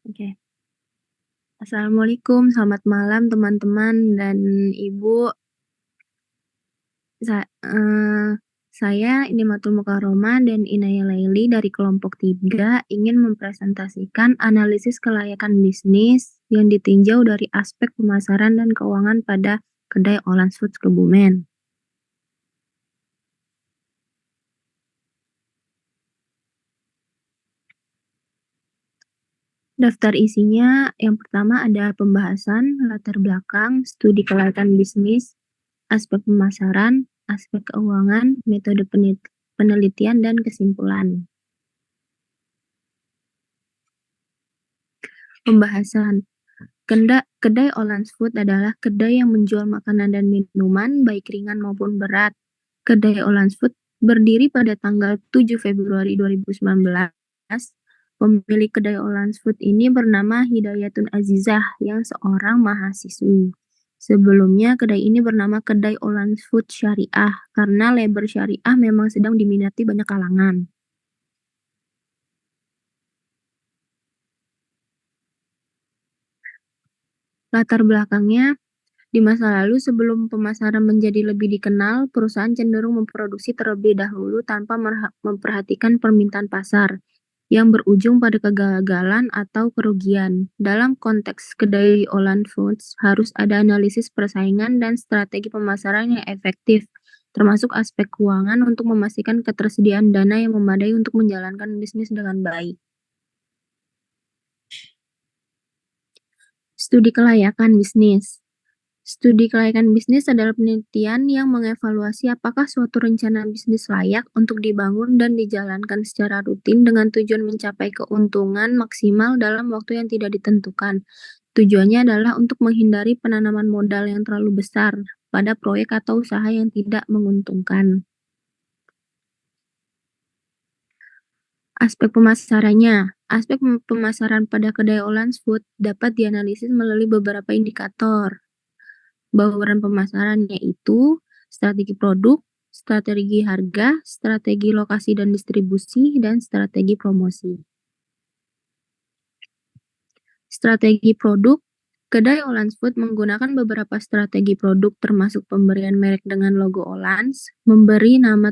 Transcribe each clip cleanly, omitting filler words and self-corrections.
Oke. Assalamualaikum, selamat malam teman-teman dan Ibu. Sa saya Inimatul Mukaroma dan Inaya Laili dari kelompok 3 ingin mempresentasikan analisis kelayakan bisnis yang ditinjau dari aspek pemasaran dan keuangan pada kedai Olan's Foods Kebumen. Daftar isinya yang pertama ada pembahasan, latar belakang, studi kelayakan bisnis, aspek pemasaran, aspek keuangan, metode penelitian, dan kesimpulan. Pembahasan. Kedai Olan's Food adalah kedai yang menjual makanan dan minuman, baik ringan maupun berat. Kedai Olan's Food berdiri pada tanggal 7 Februari 2019. Pemilik kedai Olan's Food ini bernama Hidayatun Azizah, yang seorang mahasiswi. Sebelumnya, kedai ini bernama Kedai Olan's Food Syariah, karena label syariah memang sedang diminati banyak kalangan. Latar belakangnya, di masa lalu sebelum pemasaran menjadi lebih dikenal, perusahaan cenderung memproduksi terlebih dahulu tanpa memperhatikan permintaan pasar, yang berujung pada kegagalan atau kerugian. Dalam konteks kedai Olan's Foods, harus ada analisis persaingan dan strategi pemasaran yang efektif, termasuk aspek keuangan untuk memastikan ketersediaan dana yang memadai untuk menjalankan bisnis dengan baik. Studi kelayakan bisnis. Studi kelayakan bisnis adalah penelitian yang mengevaluasi apakah suatu rencana bisnis layak untuk dibangun dan dijalankan secara rutin dengan tujuan mencapai keuntungan maksimal dalam waktu yang tidak ditentukan. Tujuannya adalah untuk menghindari penanaman modal yang terlalu besar pada proyek atau usaha yang tidak menguntungkan. Aspek pemasarannya. Aspek pemasaran pada kedai Olan's Food dapat dianalisis melalui beberapa indikator. Bauran pemasaran yaitu strategi produk, strategi harga, strategi lokasi dan distribusi, dan strategi promosi. Strategi produk. Kedai Olan's Food menggunakan beberapa strategi produk termasuk pemberian merek dengan logo Olan's, memberi nama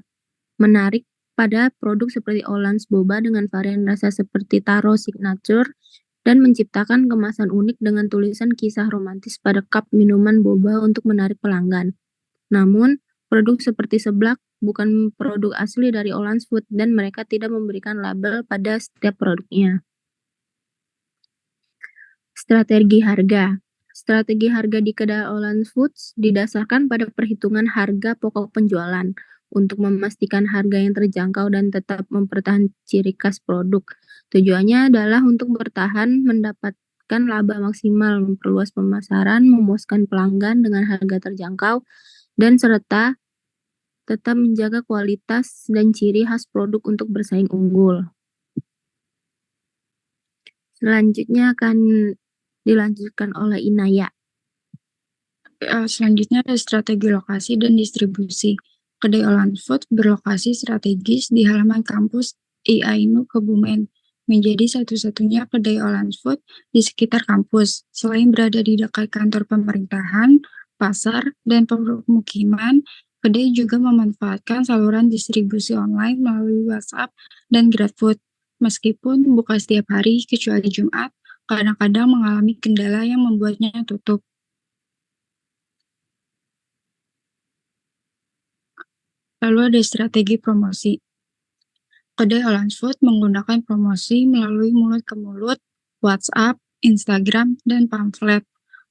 menarik pada produk seperti Olan's Boba dengan varian rasa seperti Taro Signature, dan menciptakan kemasan unik dengan tulisan kisah romantis pada cup minuman boba untuk menarik pelanggan. Namun, produk seperti seblak bukan produk asli dari Olan's Food dan mereka tidak memberikan label pada setiap produknya. Strategi harga. Strategi harga di kedai Olan's Foods didasarkan pada perhitungan harga pokok penjualan untuk memastikan harga yang terjangkau dan tetap mempertahankan ciri khas produk. Tujuannya adalah untuk bertahan, mendapatkan laba maksimal, memperluas pemasaran, memuaskan pelanggan dengan harga terjangkau, dan serta tetap menjaga kualitas dan ciri khas produk untuk bersaing unggul. Selanjutnya akan dilanjutkan oleh Inaya. Selanjutnya ada strategi lokasi dan distribusi. Kedai Olan's Food berlokasi strategis di halaman kampus IAINU Kebumen, menjadi satu-satunya kedai Olan's Food di sekitar kampus. Selain berada di dekat kantor pemerintahan, pasar, dan pemukiman, kedai juga memanfaatkan saluran distribusi online melalui WhatsApp dan GrabFood. Meskipun buka setiap hari kecuali Jumat, kadang-kadang mengalami kendala yang membuatnya tutup. Lalu ada strategi promosi. Kedai Olan's Food menggunakan promosi melalui mulut ke mulut, WhatsApp, Instagram, dan pamflet.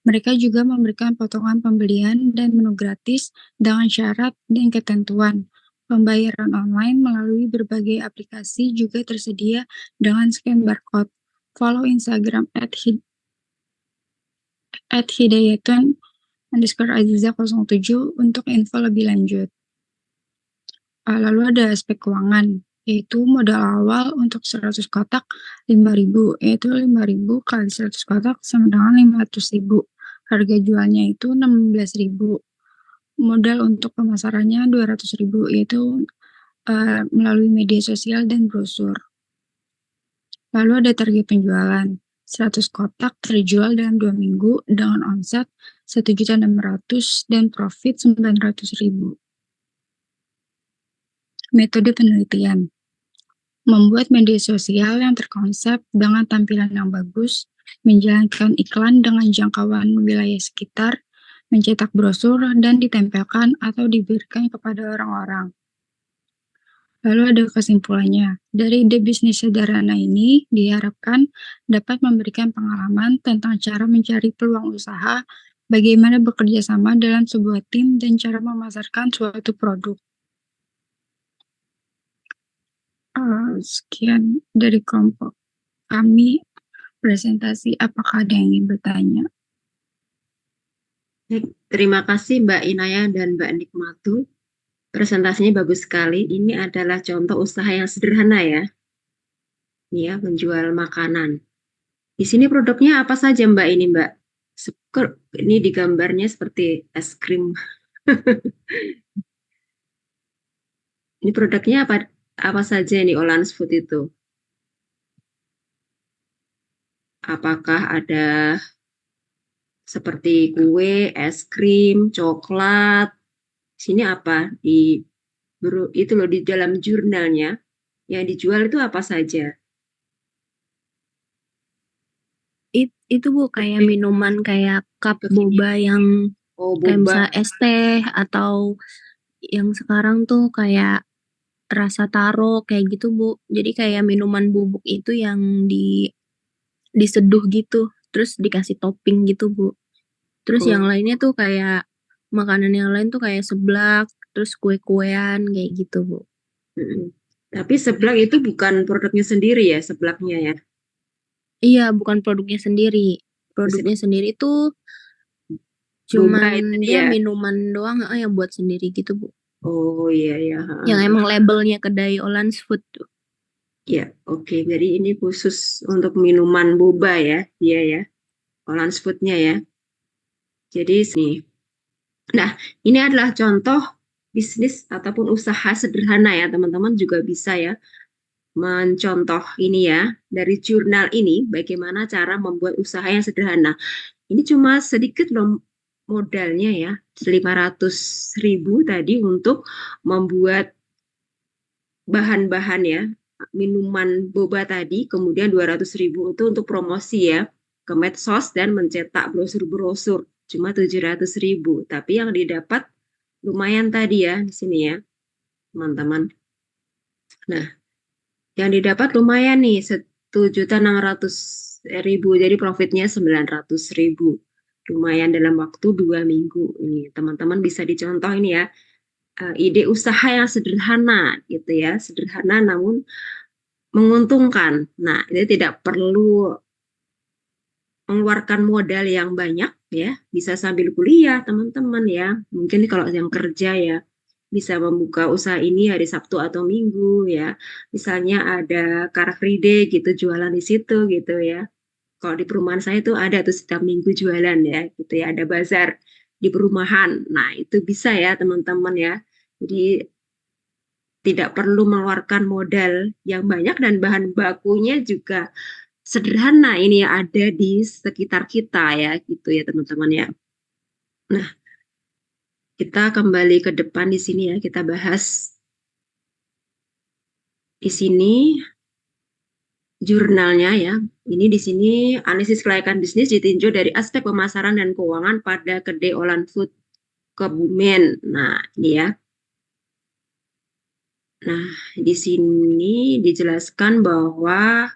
Mereka juga memberikan potongan pembelian dan menu gratis dengan syarat dan ketentuan. Pembayaran online melalui berbagai aplikasi juga tersedia dengan scan barcode. Follow Instagram @hidayatun_aziza07 untuk info lebih lanjut. Lalu ada aspek keuangan, yaitu modal awal untuk 100 kotak 5.000, yaitu 5.000 kali 100 kotak sama dengan 500.000. Harga jualnya itu 16.000. Modal untuk pemasarannya 200.000, yaitu melalui media sosial dan brosur. Lalu ada target penjualan. 100 kotak terjual dalam 2 minggu dengan omset 1.600.000 dan profit 900.000. Metode penelitian. Membuat media sosial yang terkonsep dengan tampilan yang bagus, menjalankan iklan dengan jangkauan wilayah sekitar, mencetak brosur dan ditempelkan atau diberikan kepada orang-orang. Lalu ada kesimpulannya. Dari ide bisnis sederhana ini diharapkan dapat memberikan pengalaman tentang cara mencari peluang usaha, bagaimana bekerja sama dalam sebuah tim, dan cara memasarkan suatu produk. Sekian dari kelompok kami presentasi. Apakah ada yang ingin bertanya? Terima kasih Mbak Inaya dan Mbak Nikmatu. Presentasinya bagus sekali. Ini adalah contoh usaha yang sederhana ya. Ini ya, menjual makanan. Di sini produknya apa saja Mbak ini Mbak? Ini di gambarnya seperti es krim. Ini produknya apa saja ini Olans Food itu? Apakah ada seperti kue, es krim, coklat? Di sini apa? Itu loh di dalam jurnalnya yang dijual itu apa saja? Itu Bu kayak minuman kayak cup boba yang kayak misalnya es teh atau yang sekarang tuh kayak rasa taro kayak gitu Bu. Jadi kayak minuman bubuk itu yang diseduh gitu, terus dikasih topping gitu Bu. Terus yang lainnya tuh kayak makanan yang lain tuh kayak seblak, terus kue-kuean kayak gitu Bu. Tapi seblak itu bukan produknya sendiri ya, seblaknya ya? Iya, bukan produknya sendiri. Produknya sendiri tuh cuman dia minuman doang yang buat sendiri gitu Bu. Oh iya ya. Yang emang labelnya kedai Olans Food tuh. Ya, oke. Jadi ini khusus untuk minuman boba ya, dia ya. Olans Food-nya ya. Jadi sini. Nah, ini adalah contoh bisnis ataupun usaha sederhana ya, teman-teman juga bisa ya mencontoh ini ya dari jurnal ini bagaimana cara membuat usaha yang sederhana. Ini cuma sedikit loh modalnya ya, 500.000 tadi untuk membuat bahan-bahan ya, minuman boba tadi, kemudian 200.000 itu untuk promosi ya ke medsos dan mencetak brosur-brosur, cuma 700.000. Tapi yang didapat lumayan tadi ya di sini ya, teman-teman. Nah, yang didapat lumayan nih, 1.600.000, jadi profitnya 900.000. Lumayan dalam waktu 2 minggu. Ini teman-teman bisa dicontoh ini ya, ide usaha yang sederhana gitu ya, sederhana namun menguntungkan. Nah, ini tidak perlu mengeluarkan modal yang banyak ya, bisa sambil kuliah teman-teman ya. Mungkin kalau yang kerja ya bisa membuka usaha ini hari Sabtu atau Minggu ya. Misalnya ada Car Free Day gitu, jualan di situ gitu ya. Kalau di perumahan saya tuh ada tuh setiap minggu jualan ya gitu ya, ada bazar di perumahan. Nah, itu bisa ya teman-teman ya. Jadi tidak perlu mengeluarkan modal yang banyak dan bahan bakunya juga sederhana ini ya, ada di sekitar kita ya gitu ya teman-teman ya. Nah, kita kembali ke depan di sini ya, kita bahas di sini jurnalnya ya. Ini di sini analisis kelayakan bisnis ditinjau dari aspek pemasaran dan keuangan pada kedai Olan Food Kebumen. Nah, ini ya. Nah, di sini dijelaskan bahwa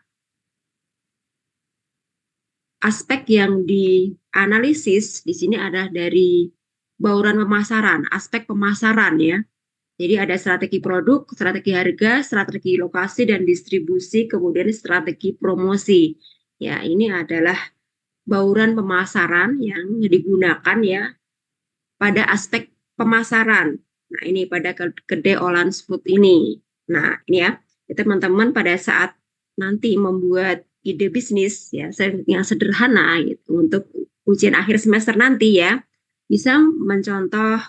aspek yang dianalisis di sini adalah dari bauran pemasaran, aspek pemasaran ya. Jadi ada strategi produk, strategi harga, strategi lokasi dan distribusi, kemudian strategi promosi. Ya, ini adalah bauran pemasaran yang digunakan ya pada aspek pemasaran. Nah, ini pada kedai Olans Food ini. Nah, ini ya, teman-teman pada saat nanti membuat ide bisnis ya yang sederhana gitu untuk ujian akhir semester nanti ya, bisa mencontoh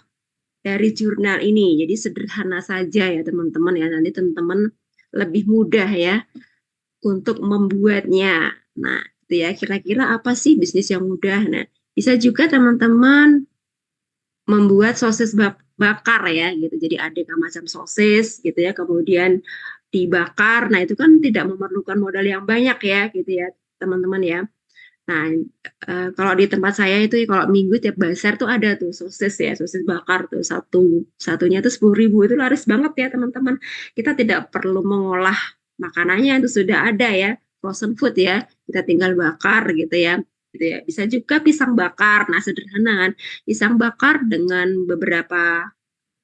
dari jurnal ini. Jadi sederhana saja ya teman-teman ya, nanti teman-teman lebih mudah ya untuk membuatnya. Nah, gitu ya. Kira-kira apa sih bisnis yang mudah? Nah, bisa juga teman-teman membuat sosis bakar ya gitu. Jadi aneka macam sosis gitu ya, kemudian dibakar. Nah, itu kan tidak memerlukan modal yang banyak ya gitu ya, teman-teman ya. Nah, kalau di tempat saya itu kalau minggu tiap bazar tuh ada tuh sosis ya, sosis bakar tuh satunya tuh 10.000, itu laris banget ya teman-teman. Kita tidak perlu mengolah makanannya, itu sudah ada ya, frozen food ya. Kita tinggal bakar gitu ya. Gitu ya. Bisa juga pisang bakar. Nah, sederhana kan. Pisang bakar dengan beberapa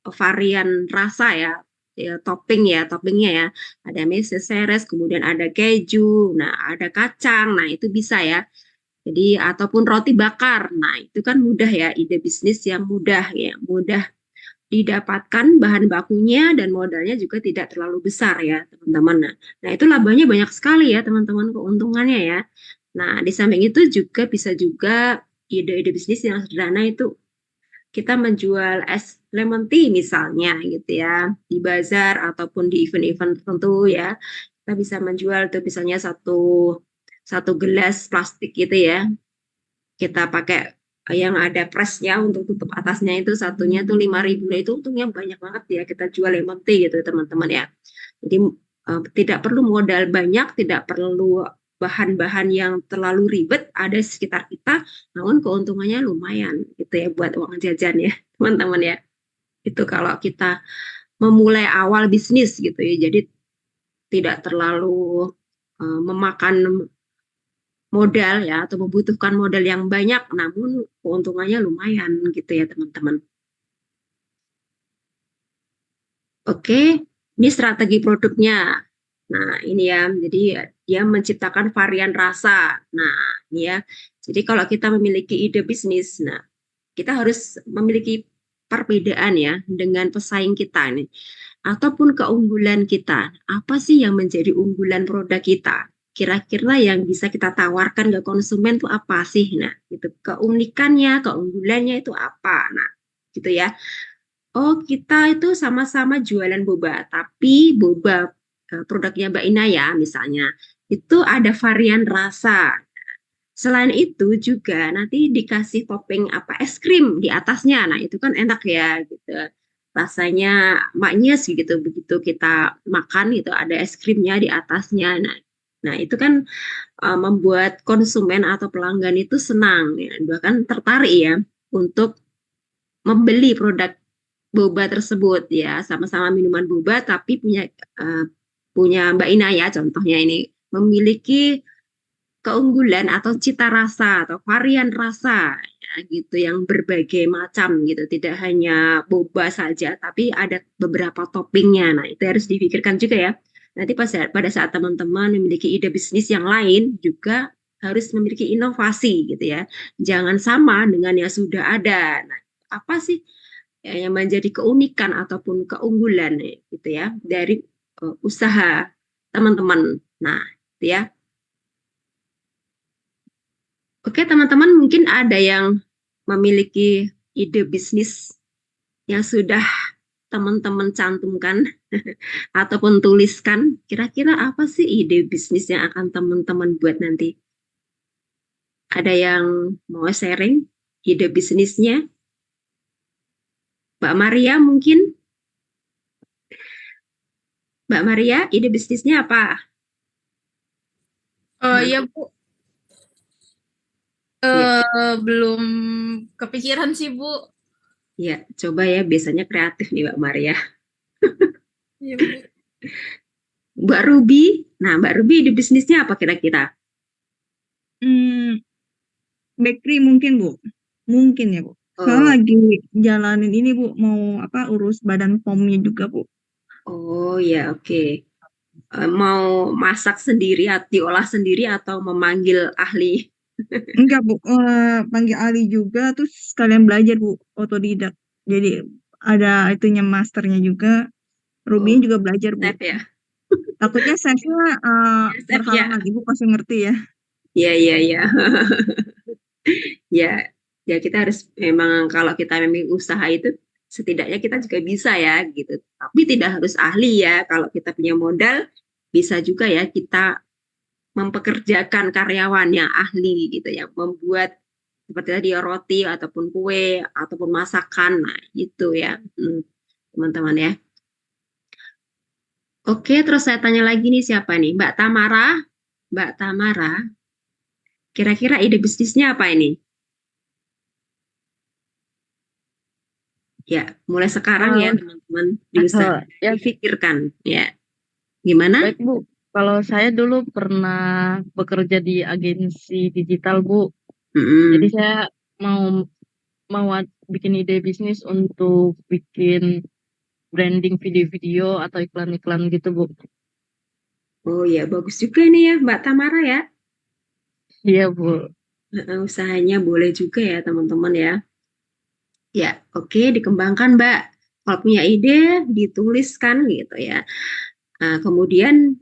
varian rasa ya. Ya, toppingnya ya. Ada meses seres, kemudian ada keju, nah ada kacang, nah itu bisa ya. Jadi ataupun roti bakar. Nah, itu kan mudah ya, ide bisnis yang mudah ya, mudah didapatkan bahan bakunya dan modalnya juga tidak terlalu besar ya, teman-teman. Nah, itu labanya banyak sekali ya, teman-teman, keuntungannya ya. Nah, di samping itu juga bisa juga ide-ide bisnis yang sederhana itu kita menjual es lemon tea misalnya gitu ya, di bazar ataupun di event-event tertentu ya. Kita bisa menjual tuh misalnya satu satu gelas plastik gitu ya, kita pakai yang ada presnya untuk tutup atasnya, itu satunya tuh 5.000. Nah, itu untungnya banyak banget ya, kita jual lemon tea gitu teman-teman ya. Jadi tidak perlu modal banyak, tidak perlu bahan-bahan yang terlalu ribet ada di sekitar kita, namun keuntungannya lumayan gitu ya buat uang jajan ya teman-teman ya. Itu kalau kita memulai awal bisnis gitu ya, jadi tidak terlalu memakan modal ya, atau membutuhkan modal yang banyak, namun keuntungannya lumayan gitu ya teman-teman. Oke, ini strategi produknya. Nah, ini ya, jadi dia menciptakan varian rasa. Nah, ini ya. Jadi kalau kita memiliki ide bisnis, nah kita harus memiliki perbedaan ya dengan pesaing kita nih, ataupun keunggulan kita. Apa sih yang menjadi unggulan produk kita? Kira-kira yang bisa kita tawarkan ke konsumen itu apa sih? Nah, itu keunikannya, keunggulannya itu apa? Nah, gitu ya. Oh, kita itu sama-sama jualan boba, tapi boba produknya Mbak Inaya misalnya, itu ada varian rasa. Selain itu juga nanti dikasih topping apa, es krim di atasnya. Nah, itu kan enak ya gitu. Rasanya maknyes gitu, begitu kita makan itu ada es krimnya di atasnya. Nah, itu kan membuat konsumen atau pelanggan itu senang ya, bahkan tertarik ya untuk membeli produk boba tersebut ya, sama-sama minuman boba tapi punya Mbak Ina ya, contohnya ini memiliki keunggulan atau cita rasa atau varian rasa ya, gitu yang berbagai macam gitu, tidak hanya boba saja tapi ada beberapa toppingnya. Nah, itu harus dipikirkan juga ya, nanti pada saat teman-teman memiliki ide bisnis yang lain juga harus memiliki inovasi gitu ya, jangan sama dengan yang sudah ada. Nah, apa sih ya, yang menjadi keunikan ataupun keunggulan gitu ya dari usaha teman-teman. Nah, itu ya. Oke, teman-teman, mungkin ada yang memiliki ide bisnis yang sudah teman-teman cantumkan ataupun tuliskan. Kira-kira apa sih ide bisnis yang akan teman-teman buat nanti? Ada yang mau sharing ide bisnisnya? Mbak Maria mungkin? Mbak Maria, ide bisnisnya apa? Oh iya Bu, Ya, belum kepikiran sih Bu. ya, coba ya, biasanya kreatif nih Mbak Maria. Iya Bu. Mbak Ruby, nah Mbak Ruby ide bisnisnya apa kira-kira? Bakery mungkin Bu, mungkin ya Bu. Soalnya Oh, lagi jalanin ini Bu, mau urus badan POM-nya juga Bu. oh ya, oke. Mau masak sendiri atau diolah sendiri atau memanggil ahli? Enggak Bu, panggil ahli juga, terus sekalian belajar Bu, otodidak. Jadi ada itunya masternya juga, Oh, Ruby juga belajar Bu. chef ya, Takutnya chefnya chef berhalang ya, lagi Bu, pasti ngerti ya. ya, ya, ya, ya, ya, kita harus memang kalau kita memang usaha itu setidaknya kita juga bisa ya gitu. Tapi tidak harus ahli ya. Kalau kita punya modal bisa juga ya kita mempekerjakan karyawan yang ahli gitu ya, membuat seperti tadi ya, roti ataupun kue ataupun masakan. Nah, itu ya, teman-teman ya. Oke, terus saya tanya lagi nih, siapa nih? Mbak Tamara. Mbak Tamara, kira-kira ide bisnisnya apa ini? Ya, mulai sekarang ya teman-teman bisa Ya, difikirkan ya. Gimana? baik Bu. Kalau saya dulu pernah bekerja di agensi digital Bu. Jadi saya mau bikin ide bisnis untuk bikin branding video-video atau iklan-iklan gitu Bu. Oh ya, bagus juga ini ya Mbak Tamara ya. Iya Bu. Usahanya boleh juga ya teman-teman ya. Ya, oke, dikembangkan Mbak. Kalau punya ide, dituliskan gitu ya. Kemudian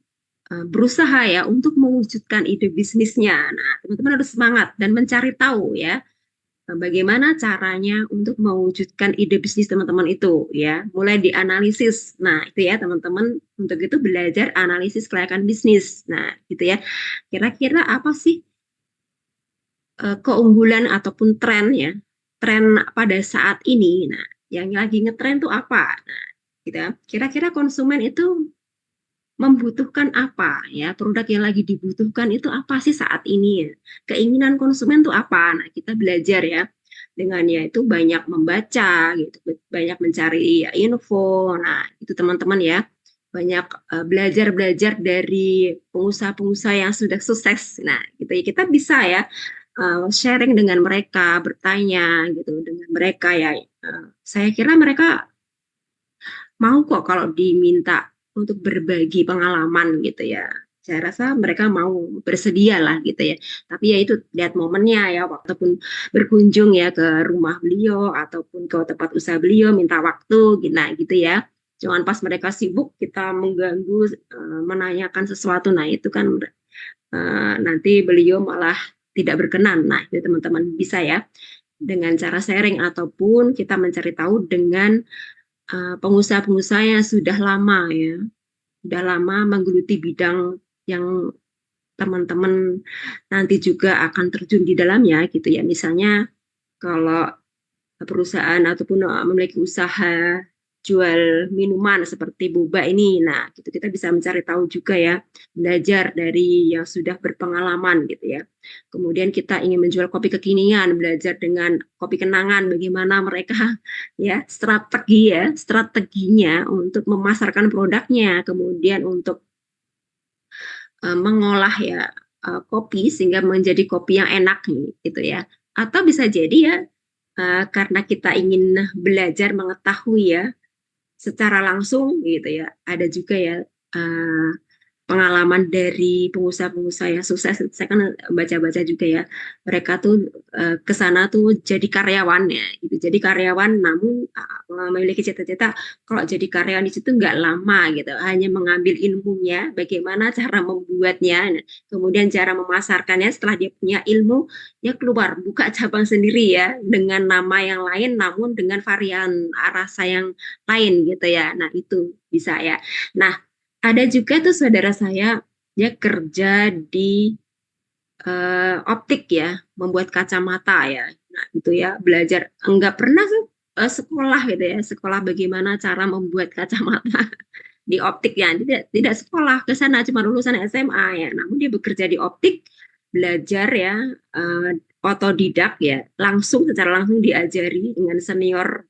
berusaha ya untuk mewujudkan ide bisnisnya. Nah, teman-teman harus semangat dan mencari tahu ya bagaimana caranya untuk mewujudkan ide bisnis teman-teman itu ya. Mulai dianalisis. Nah, itu ya teman-teman, untuk itu belajar analisis kelayakan bisnis. Nah, gitu ya. Kira-kira apa sih keunggulan ataupun tren ya? Tren pada saat ini. Nah, yang lagi ngetren tuh apa? Nah, gitu ya. Kira-kira konsumen itu membutuhkan apa ya, produk yang lagi dibutuhkan itu apa sih saat ini ya, keinginan konsumen tuh apa. Nah, kita belajar ya dengan ya itu banyak membaca gitu, banyak mencari ya, info. Nah, itu teman-teman ya, banyak belajar dari pengusaha-pengusaha yang sudah sukses. Nah, gitu ya, kita bisa ya sharing dengan mereka, bertanya gitu dengan mereka ya. Saya kira mereka mau kok kalau diminta untuk berbagi pengalaman gitu ya. Saya rasa mereka mau bersedia lah gitu ya. Tapi ya itu lihat momennya ya, ataupun berkunjung ya ke rumah beliau ataupun ke tempat usaha beliau, minta waktu gitu ya. Jangan pas mereka sibuk kita mengganggu, menanyakan sesuatu. Nah, itu kan nanti beliau malah tidak berkenan. Nah, itu teman-teman bisa ya dengan cara sharing ataupun kita mencari tahu dengan pengusaha-pengusaha yang sudah lama ya, sudah lama menggeluti bidang yang teman-teman nanti juga akan terjun di dalamnya gitu ya. Misalnya kalau perusahaan ataupun memiliki usaha jual minuman seperti boba ini, nah gitu kita bisa mencari tahu juga ya, belajar dari yang sudah berpengalaman gitu ya. Kemudian kita ingin menjual kopi kekinian, belajar dengan kopi kenangan bagaimana mereka ya strateginya untuk memasarkan produknya, kemudian untuk mengolah ya kopi sehingga menjadi kopi yang enak gitu ya. Atau bisa jadi ya karena kita ingin belajar mengetahui ya secara langsung gitu ya. Ada juga ya pengalaman dari pengusaha-pengusaha yang sukses. Saya kan baca-baca juga ya. Mereka tuh ke sana tuh jadi karyawan ya, gitu. Jadi karyawan namun memiliki cita-cita kalau jadi karyawan di situ nggak lama gitu. Hanya mengambil ilmunya, bagaimana cara membuatnya, kemudian cara memasarkannya. Setelah dia punya ilmu, dia keluar buka cabang sendiri ya dengan nama yang lain, namun dengan varian rasa yang lain gitu ya. Nah, itu bisa ya. Nah, ada juga tuh saudara saya, dia kerja di optik ya, membuat kacamata ya. Nah, itu ya, belajar. Enggak pernah sekolah gitu ya, sekolah bagaimana cara membuat kacamata di optik ya. Tidak sekolah ke sana, cuma lulusan SMA ya. Namun dia bekerja di optik, belajar ya, otodidak ya, secara langsung diajari dengan senior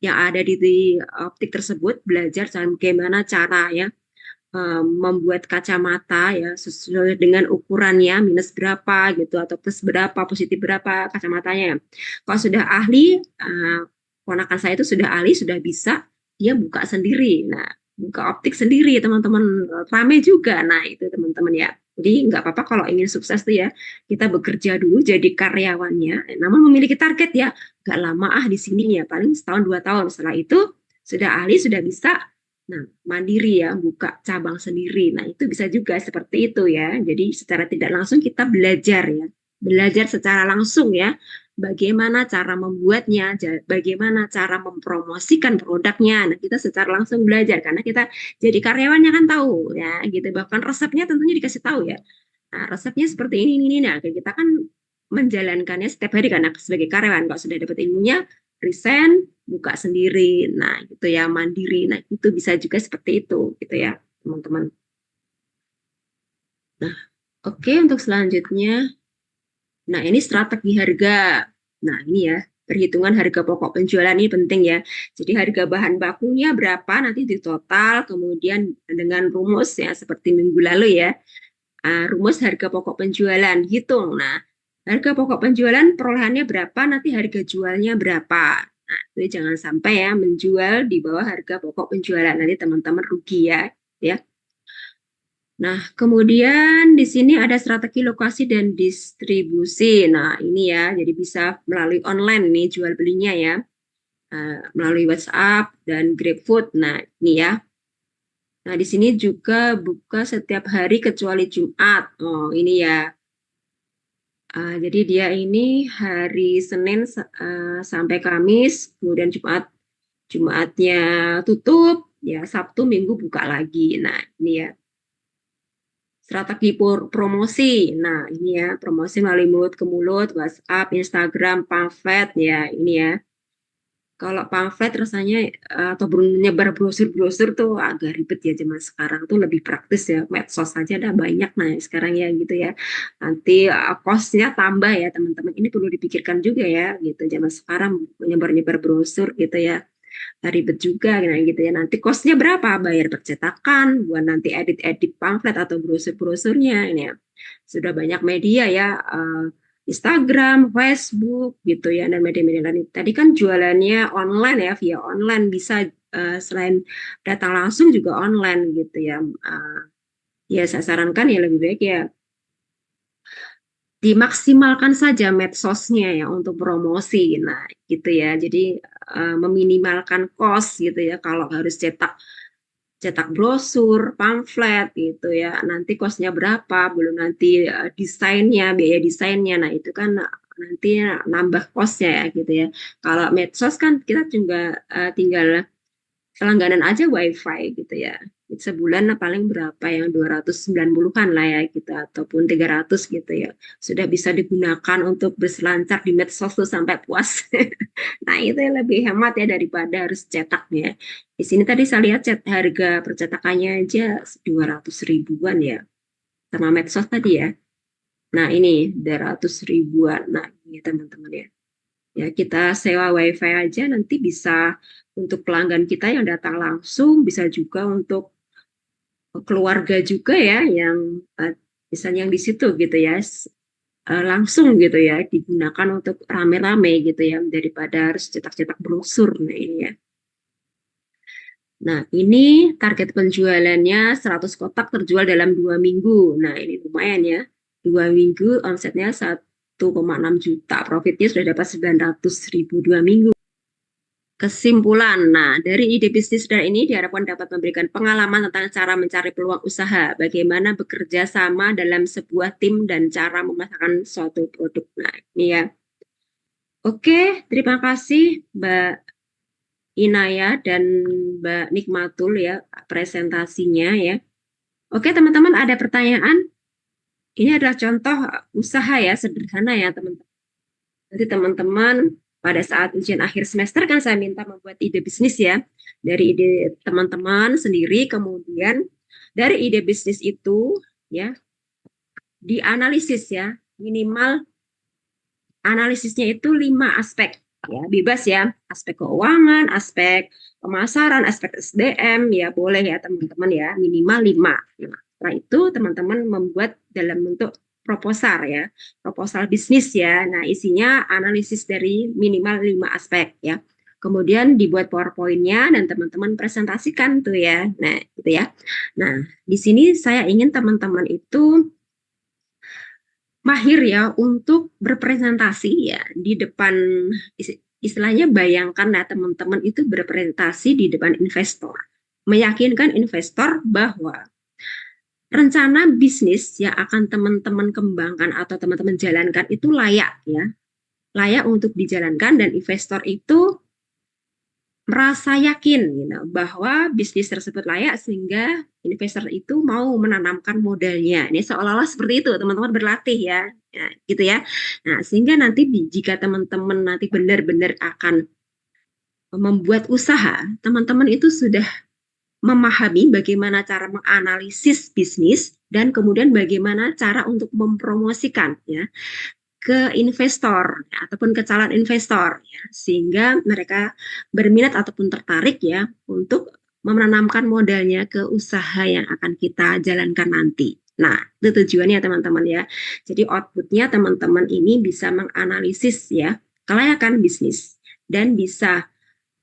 yang ada di optik tersebut, belajar bagaimana cara ya membuat kacamata ya sesuai dengan ukurannya, minus berapa gitu atau plus berapa, positif berapa kacamatanya. Kalau sudah ahli, ponakan saya itu sudah ahli, sudah bisa, dia buka sendiri. Nah, buka optik sendiri teman-teman, rame juga. Nah, itu teman-teman ya. Jadi nggak apa-apa kalau ingin sukses tuh ya, kita bekerja dulu jadi karyawannya, namun memiliki target ya, nggak lama di sini ya, paling setahun 2 tahun. Setelah itu sudah ahli, sudah bisa. Nah, mandiri ya, buka cabang sendiri. Nah, itu bisa juga seperti itu ya. Jadi secara tidak langsung kita belajar ya. Belajar secara langsung ya. Bagaimana cara membuatnya, bagaimana cara mempromosikan produknya. Nah, kita secara langsung belajar karena kita jadi karyawannya kan tahu ya, gitu. Bahkan resepnya tentunya dikasih tahu ya. Nah, resepnya seperti ini. Nah, kita kan menjalankannya setiap hari karena sebagai karyawan. Kalau sudah dapat ilmunya, resign, buka sendiri. Nah, gitu ya, mandiri. Nah, itu bisa juga seperti itu, gitu ya, teman-teman. Nah, oke, untuk selanjutnya. Nah, ini strategi harga. Nah, ini ya, perhitungan harga pokok penjualan ini penting ya. Jadi harga bahan bakunya berapa nanti di total, kemudian dengan rumus ya seperti minggu lalu ya. Rumus harga pokok penjualan, hitung. Nah, harga pokok penjualan perolehannya berapa, nanti harga jualnya berapa. Nah, itu jangan sampai ya menjual di bawah harga pokok penjualan, nanti teman-teman rugi ya. Nah, kemudian di sini ada strategi lokasi dan distribusi. Nah, ini ya, jadi bisa melalui online nih jual belinya ya. Melalui WhatsApp dan GrabFood. Nah, ini ya. Nah, di sini juga buka setiap hari kecuali Jumat. Oh, ini ya. Jadi dia ini hari Senin sampai Kamis, kemudian Jumatnya tutup, ya Sabtu Minggu buka lagi. Nah, ini ya. Strategi promosi. Nah, ini ya, promosi melalui mulut ke mulut, WhatsApp, Instagram, pamflet ya, ini ya. Kalau pamflet rasanya atau menyebar brosur-brosur tuh agak ribet ya zaman sekarang tuh lebih praktis ya. Medsos saja ada banyak nah sekarang ya gitu ya. Nanti cost-nya tambah ya teman-teman. Ini perlu dipikirkan juga ya gitu. Zaman sekarang menyebar-nyebar brosur gitu ya. Ribet juga nah gitu ya. Nanti cost-nya berapa? Bayar percetakan, buat nanti edit-edit pamflet atau brosur-brosurnya ini ya. Sudah banyak media ya. Instagram, Facebook gitu ya dan media-media lain. Tadi kan jualannya online ya via online bisa selain datang langsung juga online gitu ya. Ya saya sarankan ya lebih baik ya dimaksimalkan saja medsosnya ya untuk promosi. Nah gitu ya. Jadi meminimalkan cost gitu ya kalau harus cetak brosur, pamflet gitu ya. Nanti kosnya berapa, belum nanti desainnya, biaya desainnya. Nah, itu kan nanti nambah kosnya ya gitu ya. Kalau medsos kan kita juga tinggal langganan aja wifi gitu ya. Sebulan paling berapa yang 290-an lah ya gitu ataupun 300 gitu ya. Sudah bisa digunakan untuk berselancar di medsos tuh sampai puas. Nah, itu yang lebih hemat ya daripada harus cetaknya. Di sini tadi saya lihat harga percetakannya aja 200 ribuan ya. Sama medsos tadi ya. Nah, ini 200 ribuan. Nah, ini teman-teman ya. Ya, kita sewa wifi aja nanti bisa untuk pelanggan kita yang datang langsung, bisa juga untuk keluarga juga ya yang misalnya yang di situ gitu ya langsung gitu ya digunakan untuk rame-rame gitu ya daripada harus cetak-cetak brosur. Nah ini ya. Nah ini target penjualannya 100 kotak terjual dalam 2 minggu. Nah ini lumayan ya. 2 minggu omsetnya 1,6 juta. Profitnya sudah dapat 900 ribu 2 minggu. Kesimpulan, nah dari ide bisnis dari ini diharapkan dapat memberikan pengalaman tentang cara mencari peluang usaha, bagaimana bekerja sama dalam sebuah tim dan cara memasarkan suatu produk. Nah ini ya. Oke, terima kasih Mbak Inaya dan Mbak Nikmatul ya presentasinya ya. Oke teman-teman ada pertanyaan? Ini adalah contoh usaha ya sederhana ya teman-teman. Nanti teman-teman pada saat ujian akhir semester kan saya minta membuat ide bisnis ya. Dari ide teman-teman sendiri, kemudian dari ide bisnis itu ya dianalisis ya. Minimal analisisnya itu 5 aspek. Ya, bebas ya. Aspek keuangan, aspek pemasaran, aspek SDM ya boleh ya teman-teman ya. Minimal 5. Nah, setelah itu teman-teman membuat dalam bentuk proposal ya, proposal bisnis ya. Nah, isinya analisis dari minimal 5 aspek ya. Kemudian dibuat PowerPoint-nya dan teman-teman presentasikan tuh ya. Nah, gitu ya. Nah, di sini saya ingin teman-teman itu mahir ya untuk berpresentasi ya di depan istilahnya bayangkan ya teman-teman itu berpresentasi di depan investor. Meyakinkan investor bahwa rencana bisnis yang akan teman-teman kembangkan atau teman-teman jalankan itu layak ya. Layak untuk dijalankan dan investor itu merasa yakin bahwa bisnis tersebut layak sehingga investor itu mau menanamkan modalnya. Ini seolah-olah seperti itu, teman-teman berlatih ya. Ya, gitu ya. Nah, sehingga nanti jika teman-teman nanti benar-benar akan membuat usaha, teman-teman itu sudah memahami bagaimana cara menganalisis bisnis dan kemudian bagaimana cara untuk mempromosikan ya ke investor ya, ataupun ke calon investor ya, sehingga mereka berminat ataupun tertarik ya untuk menanamkan modalnya ke usaha yang akan kita jalankan nanti. Nah, itu tujuannya teman-teman ya. Jadi outputnya teman-teman ini bisa menganalisis ya kelayakan bisnis dan bisa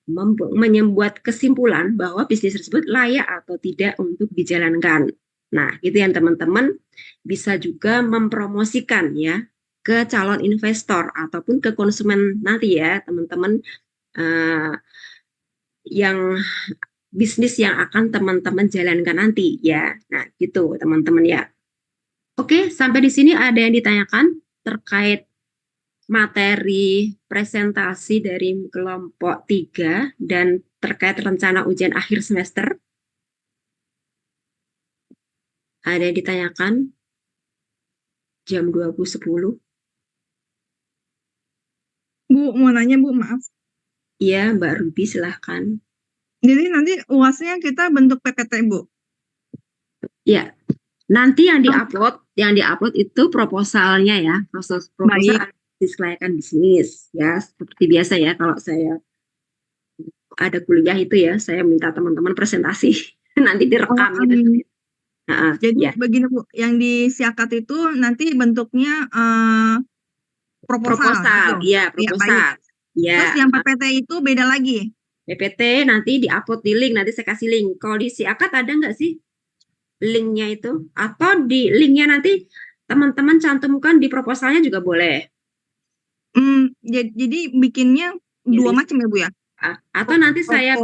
membuat kesimpulan bahwa bisnis tersebut layak atau tidak untuk dijalankan. Nah, itu yang teman-teman bisa juga mempromosikan ya ke calon investor ataupun ke konsumen nanti ya teman-teman yang bisnis yang akan teman-teman jalankan nanti ya. Nah, gitu teman-teman ya. Oke, sampai di sini ada yang ditanyakan terkait materi presentasi dari kelompok 3 dan terkait rencana ujian akhir semester? Ada yang ditanyakan? Jam 20.10. Bu, mau nanya Bu, maaf. Iya, Mbak Ruby silahkan. Jadi nanti UASnya kita bentuk PPT Bu? Iya, nanti yang diupload itu proposalnya ya, proposal analisis kelayakan bisnis ya, seperti biasa ya kalau saya ada kuliah itu ya, saya minta teman-teman presentasi nanti direkam gitu. Jadi ya. Begini Bu, yang disiakat itu nanti bentuknya proposal gitu. Iya, proposal. Ya. Terus yang PPT itu beda lagi. PPT nanti diupload di link, nanti saya kasih link. Kalau di siakat ada nggak sih linknya itu? Atau di linknya nanti teman-teman cantumkan di proposalnya juga boleh. Jadi bikinnya dua macam ya Bu ya? Atau nanti saya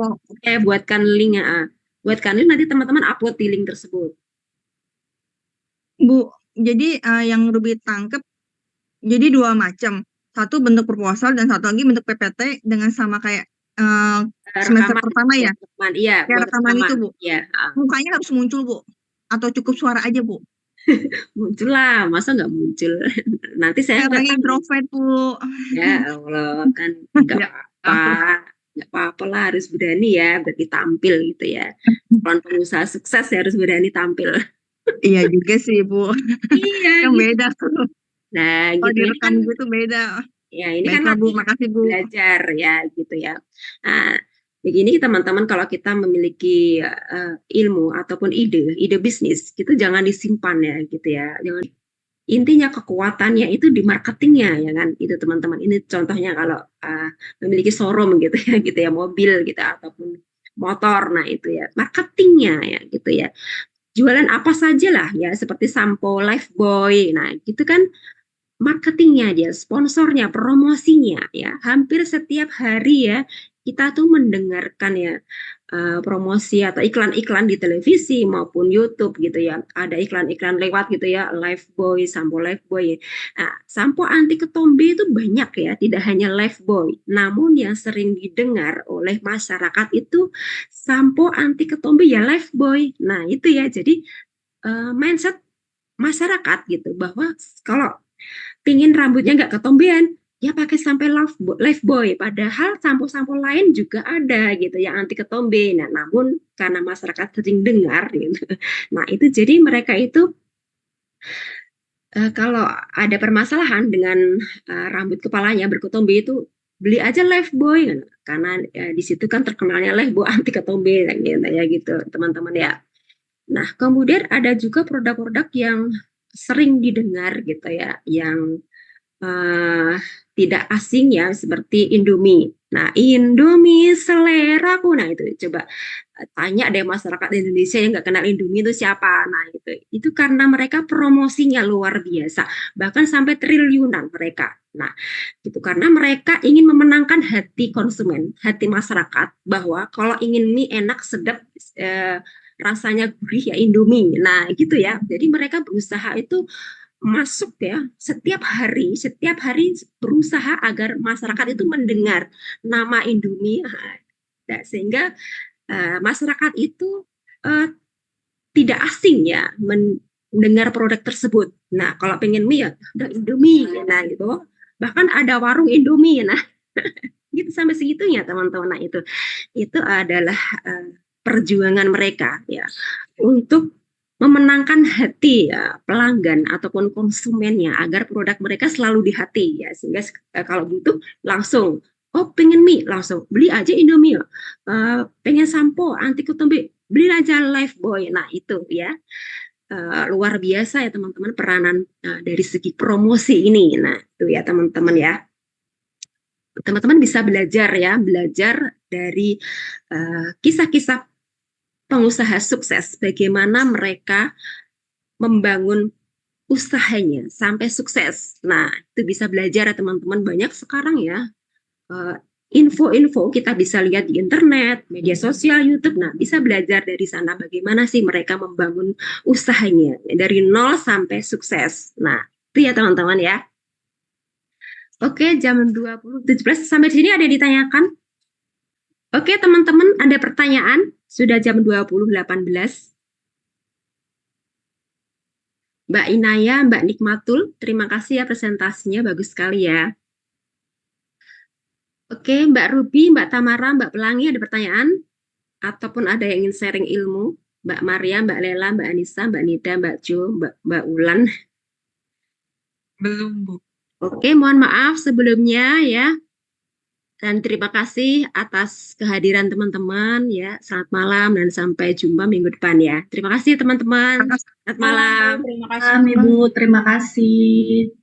buatkan linknya. Buatkan link nanti teman-teman upload di link tersebut. Bu, jadi yang Ruby tangkep jadi dua macam. Satu bentuk proposal dan satu lagi bentuk PPT dengan sama kayak semester pertama ya? Iya, kayak rekaman itu Bu. Iya. Mukanya harus muncul Bu? Atau cukup suara aja Bu? Muncul lah, masa nggak muncul? Nanti saya lagi introvert Bu. Ya Allah, kan nggak apa-apa. Nggak apa-apa lah, harus berani ya, berarti tampil gitu ya. Kalau pengusaha sukses ya harus berani tampil. Iya juga sih Bu. Iya. Yang beda. Nah, kalau gitu direkam kan, gitu beda. Ya, ini baiklah, kan Bu, makasih Bu. Belajar ya, gitu ya. Nah, begini teman-teman, kalau kita memiliki ilmu ataupun ide bisnis, itu jangan disimpan ya, gitu ya. Jangan. Intinya kekuatannya itu di marketingnya ya kan, itu teman-teman. Ini contohnya kalau memiliki showroom gitu ya, mobil gitu ataupun motor, nah itu ya marketingnya ya gitu ya. Jualan apa saja lah ya, seperti sampo Lifebuoy, nah gitu kan marketingnya dia, sponsornya, promosinya ya. Hampir setiap hari ya kita tuh mendengarkan ya promosi atau iklan-iklan di televisi maupun YouTube gitu ya. Ada iklan-iklan lewat gitu ya, Lifebuoy, sampo Lifebuoy. Nah, sampo anti ketombe itu banyak ya, tidak hanya Lifebuoy. Namun yang sering didengar oleh masyarakat itu sampo anti ketombe ya Lifebuoy. Nah, itu ya. Jadi mindset masyarakat gitu bahwa kalau pingin rambutnya nggak ketombean, ya pakai sampai Lifebuoy. Padahal sampo-sampo lain juga ada gitu yang anti ketombe. Nah, namun karena masyarakat sering dengar gitu. Nah, itu jadi mereka itu kalau ada permasalahan dengan rambut kepalanya berketombe itu beli aja Lifebuoy kan? Karena di situ kan terkenalnya Lifebuoy anti ketombe ya gitu, teman-teman ya. Nah, kemudian ada juga produk-produk yang sering didengar gitu ya, yang tidak asing ya, seperti Indomie. Nah, Indomie seleraku, nah itu coba tanya deh masyarakat Indonesia yang nggak kenal Indomie itu siapa. Nah, itu karena mereka promosinya luar biasa, bahkan sampai triliunan mereka. Nah, itu karena mereka ingin memenangkan hati konsumen, hati masyarakat, bahwa kalau ingin mie enak, sedap, rasanya gurih ya Indomie. Nah, gitu ya. Jadi mereka berusaha itu masuk ya setiap hari berusaha agar masyarakat itu mendengar nama Indomie. Nah, sehingga masyarakat itu tidak asing ya mendengar produk tersebut. Nah, kalau pengen mie ya ada Indomie, nah gitu. Bahkan ada warung Indomie, nah gitu sampai segitunya teman-teman. Nah itu adalah perjuangan mereka ya untuk memenangkan hati ya pelanggan ataupun konsumennya agar produk mereka selalu di hati ya, sehingga kalau butuh langsung pengen mie langsung beli aja Indomie, pengen sampo anti ketombe beli aja Lifebuoy. Nah itu ya luar biasa ya teman-teman peranan dari segi promosi ini. Nah itu ya teman-teman ya, teman-teman bisa belajar dari kisah-kisah pengusaha sukses, bagaimana mereka membangun usahanya sampai sukses. Nah, itu bisa belajar ya teman-teman, banyak sekarang ya info-info kita bisa lihat di internet, media sosial, YouTube. Nah, bisa belajar dari sana bagaimana sih mereka membangun usahanya dari nol sampai sukses. Nah, itu ya teman-teman ya. Oke, jam 20.17 sampai sini ada yang ditanyakan? Oke, teman-teman, ada pertanyaan? Sudah jam 20.18. Mbak Inaya, Mbak Nikmatul, terima kasih ya presentasinya, bagus sekali ya. Oke, Mbak Ruby, Mbak Tamara, Mbak Pelangi, ada pertanyaan? Ataupun ada yang ingin sharing ilmu? Mbak Maria, Mbak Lela, Mbak Anissa, Mbak Nida, Mbak Jo, Mbak Ulan? Belum, Bu. Oke, mohon maaf sebelumnya ya. Dan terima kasih atas kehadiran teman-teman ya. Selamat malam dan sampai jumpa minggu depan ya. Terima kasih teman-teman. Selamat malam. Terima kasih. Ibu, terima kasih.